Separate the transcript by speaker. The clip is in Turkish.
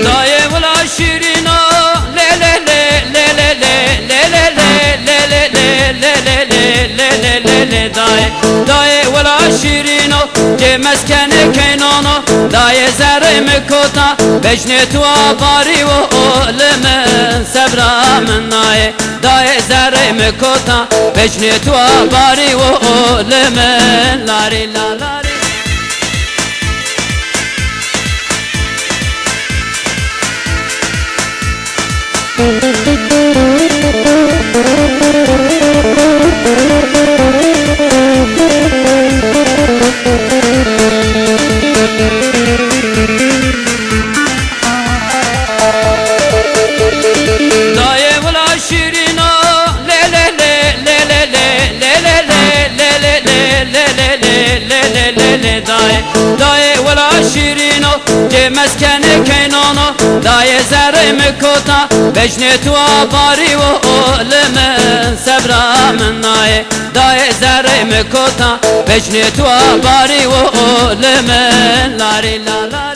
Speaker 1: Dayı vula şirino le le le le le le le le le le le le le le le dayı vula şirino cemeskene kenono dayı zerim kota bejne tua bari wo olemen sebramın dayı zerim kota bejne tua bari wo olemen lari la lari. Dayı vula şirino le le le le le le le le le le le le le le le dayı vula şirino cemeskene kenono dayı zerim kota bejne tua bari wo olemen sebramın dayı zerim kota bejne tua bari wo olemen lari la la.